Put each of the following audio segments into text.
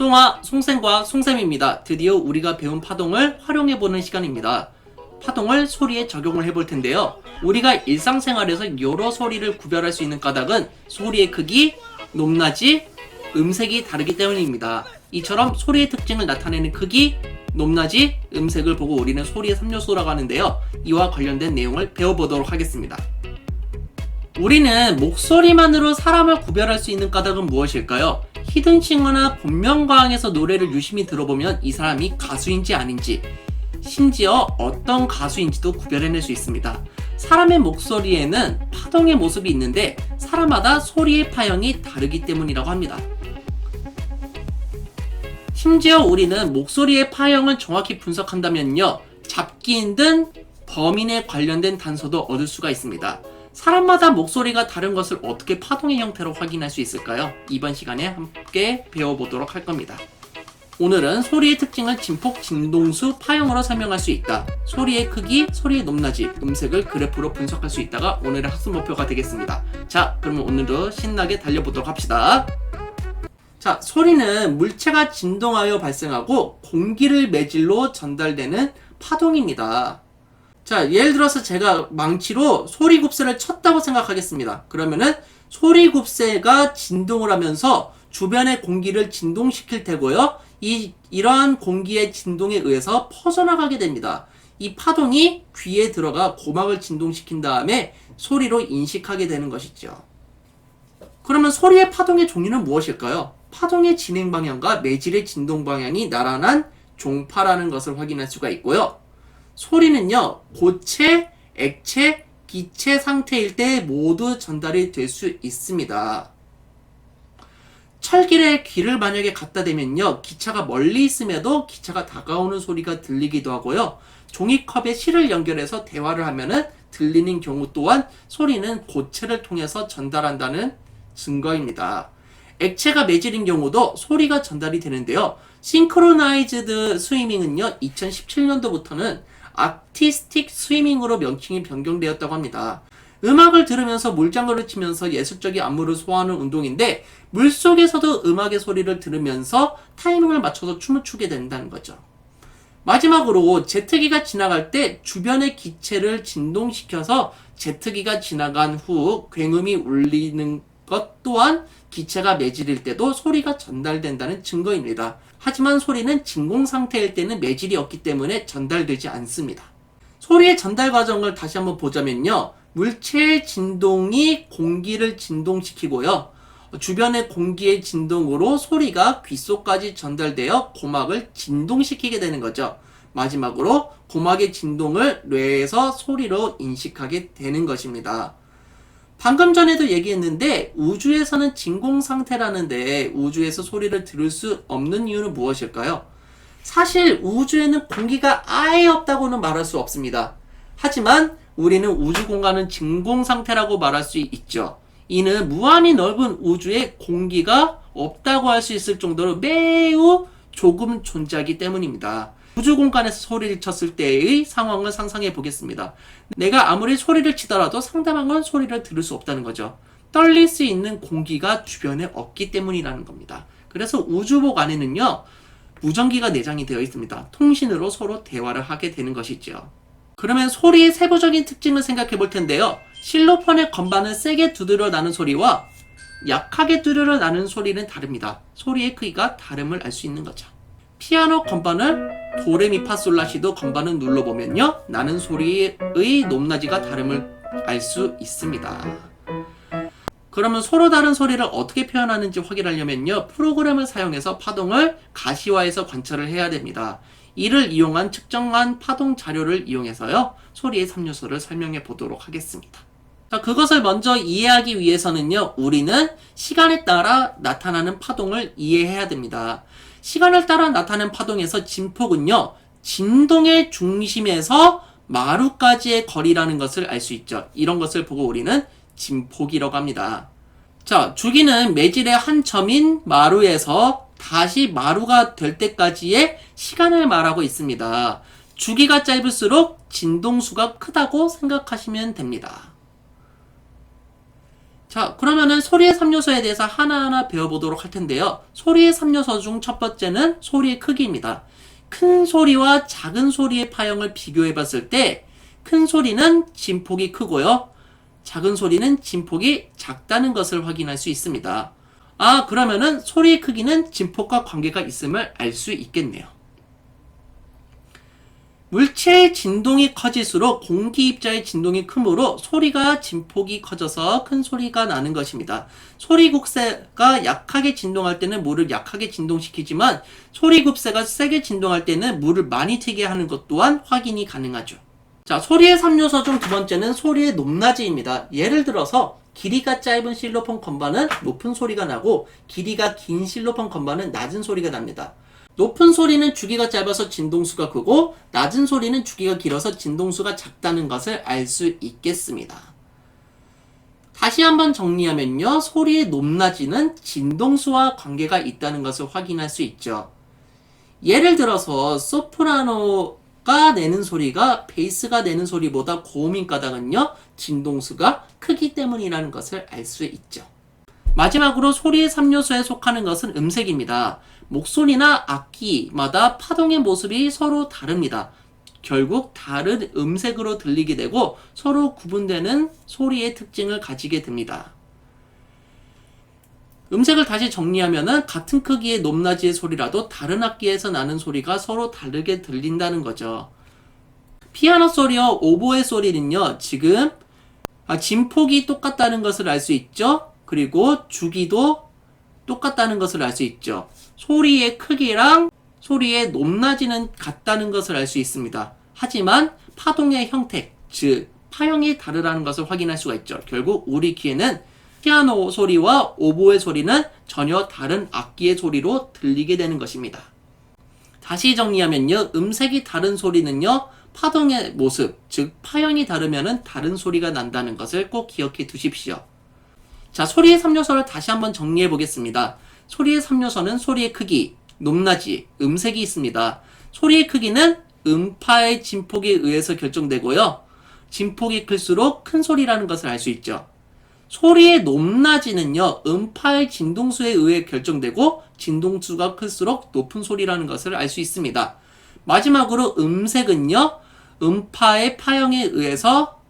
송쌤과 송쌤입니다. 드디어 우리가 배운 파동을 활용해보는 시간입니다. 파동을 소리에 적용을 해볼 텐데요. 우리가 일상생활에서 여러 소리를 구별할 수 있는 까닭은 소리의 크기, 높낮이, 음색이 다르기 때문입니다. 이처럼 소리의 특징을 나타내는 크기, 높낮이, 음색을 보고 우리는 소리의 3요소라고 하는데요. 이와 관련된 내용을 배워보도록 하겠습니다. 우리는 목소리만으로 사람을 구별할 수 있는 까닭은 무엇일까요? 히든싱어나 본명가왕에서 노래를 유심히 들어보면 이 사람이 가수인지 아닌지, 심지어 어떤 가수인지도 구별해낼 수 있습니다. 사람의 목소리에는 파동의 모습이 있는데 사람마다 소리의 파형이 다르기 때문이라고 합니다. 심지어 우리는 목소리의 파형을 정확히 분석한다면요, 잡기 힘든 범인에 관련된 단서도 얻을 수가 있습니다. 사람마다 목소리가 다른 것을 어떻게 파동의 형태로 확인할 수 있을까요? 이번 시간에 함께 배워보도록 할 겁니다. 오늘은 소리의 특징을 진폭, 진동수, 파형으로 설명할 수 있다. 소리의 크기, 소리의 높낮이, 음색을 그래프로 분석할 수 있다가 오늘의 학습 목표가 되겠습니다. 자, 그러면 오늘도 신나게 달려보도록 합시다. 자, 소리는 물체가 진동하여 발생하고 공기를 매질로 전달되는 파동입니다. 자, 예를 들어서 제가 망치로 소리굽새를 쳤다고 생각하겠습니다. 그러면은 소리굽새가 진동을 하면서 주변의 공기를 진동시킬 테고요. 이러한 공기의 진동에 의해서 퍼져나가게 됩니다. 이 파동이 귀에 들어가 고막을 진동시킨 다음에 소리로 인식하게 되는 것이죠. 그러면 소리의 파동의 종류는 무엇일까요? 파동의 진행 방향과 매질의 진동 방향이 나란한 종파라는 것을 확인할 수가 있고요. 소리는요, 고체, 액체, 기체 상태일 때 모두 전달이 될 수 있습니다. 철길에 길을 만약에 갖다 대면요, 기차가 멀리 있음에도 기차가 다가오는 소리가 들리기도 하고요. 종이컵에 실을 연결해서 대화를 하면은 들리는 경우 또한 소리는 고체를 통해서 전달한다는 증거입니다. 액체가 매질인 경우도 소리가 전달이 되는데요. 싱크로나이즈드 스위밍은요, 2017년도부터는 아티스틱 스위밍으로 명칭이 변경되었다고 합니다. 음악을 들으면서 물장구를 치면서 예술적인 안무를 소화하는 운동인데 물속에서도 음악의 소리를 들으면서 타이밍을 맞춰서 춤을 추게 된다는 거죠. 마지막으로 제트기가 지나갈 때 주변의 기체를 진동시켜서 제트기가 지나간 후 굉음이 울리는 것 또한 기체가 매질일 때도 소리가 전달된다는 증거입니다. 하지만 소리는 진공 상태일 때는 매질이 없기 때문에 전달되지 않습니다. 소리의 전달 과정을 다시 한번 보자면요, 물체의 진동이 공기를 진동시키고요, 주변의 공기의 진동으로 소리가 귓속까지 전달되어 고막을 진동시키게 되는 거죠. 마지막으로 고막의 진동을 뇌에서 소리로 인식하게 되는 것입니다. 방금 전에도 얘기했는데 우주에서는 진공 상태라는데 우주에서 소리를 들을 수 없는 이유는 무엇일까요? 사실 우주에는 공기가 아예 없다고는 말할 수 없습니다. 하지만 우리는 우주 공간은 진공 상태라고 말할 수 있죠. 이는 무한히 넓은 우주에 공기가 없다고 할 수 있을 정도로 매우 조금 존재하기 때문입니다. 우주 공간에서 소리를 쳤을 때의 상황을 상상해 보겠습니다. 내가 아무리 소리를 치더라도 상대방은 소리를 들을 수 없다는 거죠. 떨릴 수 있는 공기가 주변에 없기 때문이라는 겁니다. 그래서 우주복 안에는요, 무전기가 내장이 되어 있습니다. 통신으로 서로 대화를 하게 되는 것이죠. 그러면 소리의 세부적인 특징을 생각해 볼 텐데요. 실로폰의 건반을 세게 두드려 나는 소리와 약하게 두드려 나는 소리는 다릅니다. 소리의 크기가 다름을 알 수 있는 거죠. 피아노 건반을 도레미파솔라시도 건반을 눌러보면요, 나는 소리의 높낮이가 다름을 알 수 있습니다. 그러면 서로 다른 소리를 어떻게 표현하는지 확인하려면요, 프로그램을 사용해서 파동을 가시화해서 관찰을 해야 됩니다. 이를 이용한 측정한 파동 자료를 이용해서요, 소리의 3요소를 설명해 보도록 하겠습니다. 자, 그것을 먼저 이해하기 위해서는요, 우리는 시간에 따라 나타나는 파동을 이해해야 됩니다. 시간을 따라 나타나는 파동에서 진폭은요, 진동의 중심에서 마루까지의 거리라는 것을 알 수 있죠. 이런 것을 보고 우리는 진폭이라고 합니다. 자, 주기는 매질의 한 점인 마루에서 다시 마루가 될 때까지의 시간을 말하고 있습니다. 주기가 짧을수록 진동수가 크다고 생각하시면 됩니다. 자, 그러면은 소리의 3요소에 대해서 하나하나 배워보도록 할 텐데요. 소리의 3요소 중 첫 번째는 소리의 크기입니다. 큰 소리와 작은 소리의 파형을 비교해 봤을 때 큰 소리는 진폭이 크고요. 작은 소리는 진폭이 작다는 것을 확인할 수 있습니다. 아, 그러면은 소리의 크기는 진폭과 관계가 있음을 알 수 있겠네요. 물체의 진동이 커질수록 공기 입자의 진동이 크므로 소리가 진폭이 커져서 큰 소리가 나는 것입니다. 소리국세가 약하게 진동할 때는 물을 약하게 진동시키지만 소리국세가 세게 진동할 때는 물을 많이 튀게 하는 것 또한 확인이 가능하죠. 자, 소리의 3요소 중 두 번째는 소리의 높낮이입니다. 예를 들어서 길이가 짧은 실로폰 건반은 높은 소리가 나고 길이가 긴 실로폰 건반은 낮은 소리가 납니다. 높은 소리는 주기가 짧아서 진동수가 크고 낮은 소리는 주기가 길어서 진동수가 작다는 것을 알 수 있겠습니다. 다시 한번 정리하면요. 소리의 높낮이는 진동수와 관계가 있다는 것을 확인할 수 있죠. 예를 들어서 소프라노가 내는 소리가 베이스가 내는 소리보다 고음인 까닭은요. 진동수가 크기 때문이라는 것을 알 수 있죠. 마지막으로 소리의 3요소에 속하는 것은 음색입니다. 목소리나 악기마다 파동의 모습이 서로 다릅니다. 결국 다른 음색으로 들리게 되고 서로 구분되는 소리의 특징을 가지게 됩니다. 음색을 다시 정리하면은 같은 크기의 높낮이의 소리라도 다른 악기에서 나는 소리가 서로 다르게 들린다는 거죠. 피아노 소리와 오보의 소리는요, 지금 진폭이 똑같다는 것을 알 수 있죠. 그리고 주기도 똑같다는 것을 알 수 있죠. 소리의 크기랑 소리의 높낮이는 같다는 것을 알 수 있습니다. 하지만 파동의 형태, 즉 파형이 다르다는 것을 확인할 수가 있죠. 결국 우리 귀에는 피아노 소리와 오보의 소리는 전혀 다른 악기의 소리로 들리게 되는 것입니다. 다시 정리하면요. 음색이 다른 소리는요. 파동의 모습, 즉 파형이 다르면 다른 소리가 난다는 것을 꼭 기억해 두십시오. 자, 소리의 3요소를 다시 한번 정리해 보겠습니다. 소리의 3요소는 소리의 크기, 높낮이, 음색이 있습니다. 소리의 크기는 음파의 진폭에 의해서 결정되고요. 진폭이 클수록 큰 소리라는 것을 알 수 있죠. 소리의 높낮이는요. 음파의 진동수에 의해 결정되고 진동수가 클수록 높은 소리라는 것을 알 수 있습니다. 마지막으로 음색은요. 음파의 파형에 의해서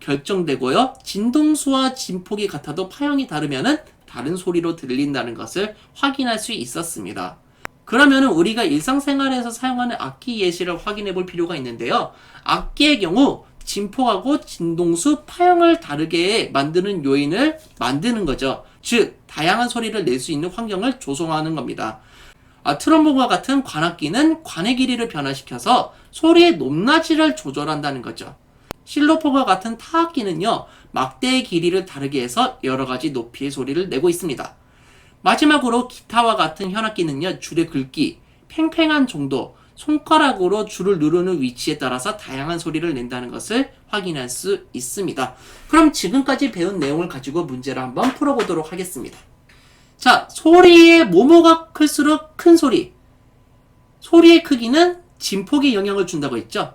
결정되고요. 진동수와 진폭이 같아도 파형이 다르면은 다른 소리로 들린다는 것을 확인할 수 있었습니다. 그러면은 우리가 일상생활에서 사용하는 악기 예시를 확인해 볼 필요가 있는데요. 악기의 경우 진폭하고 진동수, 파형을 다르게 만드는 요인을 만드는 거죠. 즉, 다양한 소리를 낼 수 있는 환경을 조성하는 겁니다. 트럼본과 같은 관악기는 관의 길이를 변화시켜서 소리의 높낮이를 조절한다는 거죠. 실로폰과 같은 타악기는요, 막대의 길이를 다르게 해서 여러 가지 높이의 소리를 내고 있습니다. 마지막으로 기타와 같은 현악기는요, 줄의 굵기, 팽팽한 정도, 손가락으로 줄을 누르는 위치에 따라서 다양한 소리를 낸다는 것을 확인할 수 있습니다. 그럼 지금까지 배운 내용을 가지고 문제를 한번 풀어보도록 하겠습니다. 자, 소리의 모모가 클수록 큰 소리. 소리의 크기는 진폭에 영향을 준다고 했죠.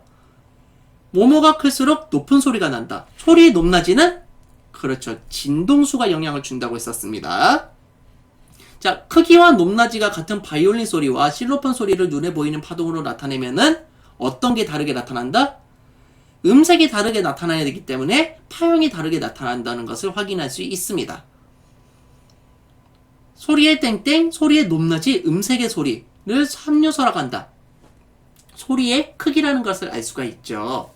모모가 클수록 높은 소리가 난다. 소리의 높낮이는 그렇죠. 진동수가 영향을 준다고 했었습니다. 자, 크기와 높낮이가 같은 바이올린 소리와 실로폰 소리를 눈에 보이는 파동으로 나타내면은 어떤 게 다르게 나타난다? 음색이 다르게 나타나야 되기 때문에 파형이 다르게 나타난다는 것을 확인할 수 있습니다. 소리의 땡땡, 소리의 높낮이, 음색의 소리를 3요소라고 한다. 소리의 크기라는 것을 알 수가 있죠.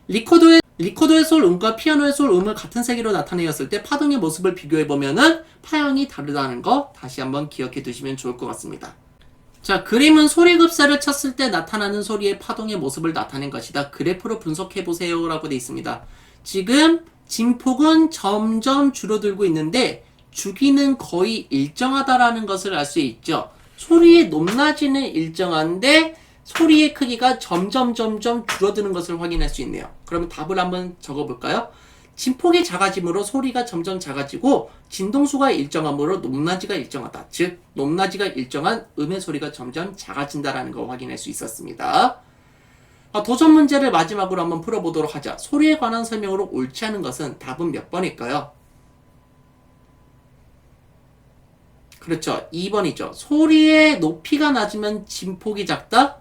리코더의 솔 음과 피아노의 솔 음을 같은 세기로 나타내었을 때 파동의 모습을 비교해보면은 파형이 다르다는 거 다시 한번 기억해 두시면 좋을 것 같습니다. 자, 그림은 소리급사를 쳤을 때 나타나는 소리의 파동의 모습을 나타낸 것이다. 그래프로 분석해보세요 라고 되어 있습니다. 지금 진폭은 점점 줄어들고 있는데 주기는 거의 일정하다라는 것을 알 수 있죠. 소리의 높낮이는 일정한데 소리의 크기가 점점 줄어드는 것을 확인할 수 있네요. 그러면 답을 한번 적어볼까요? 진폭이 작아짐으로 소리가 점점 작아지고 진동수가 일정하므로 높낮이가 일정하다. 즉 높낮이가 일정한 음의 소리가 점점 작아진다라는 걸 확인할 수 있었습니다. 도전 문제를 마지막으로 한번 풀어보도록 하자. 소리에 관한 설명으로 옳지 않은 것은 답은 몇 번일까요? 그렇죠. 2번이죠. 소리의 높이가 낮으면 진폭이 작다?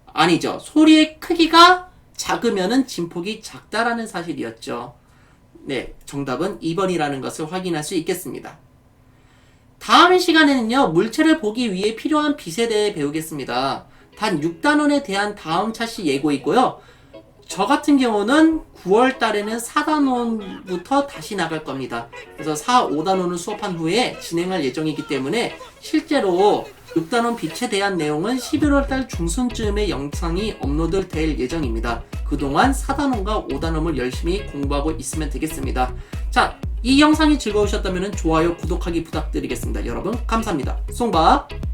아니죠. 소리의 크기가 작으면은 진폭이 작다라는 사실이었죠. 네, 정답은 2번이라는 것을 확인할 수 있겠습니다. 다음 시간에는요, 물체를 보기 위해 필요한 빛에 대해 배우겠습니다. 단 6단원에 대한 다음 차시 예고이고요. 저 같은 경우는 9월 달에는 4단원부터 다시 나갈 겁니다. 그래서 4, 5단원을 수업한 후에 진행할 예정이기 때문에 실제로 6단원 빛에 대한 내용은 11월 달 중순쯤에 영상이 업로드 될 예정입니다. 그동안 4단원과 5단원을 열심히 공부하고 있으면 되겠습니다. 자, 이 영상이 즐거우셨다면 좋아요, 구독하기 부탁드리겠습니다. 여러분 감사합니다. 송바.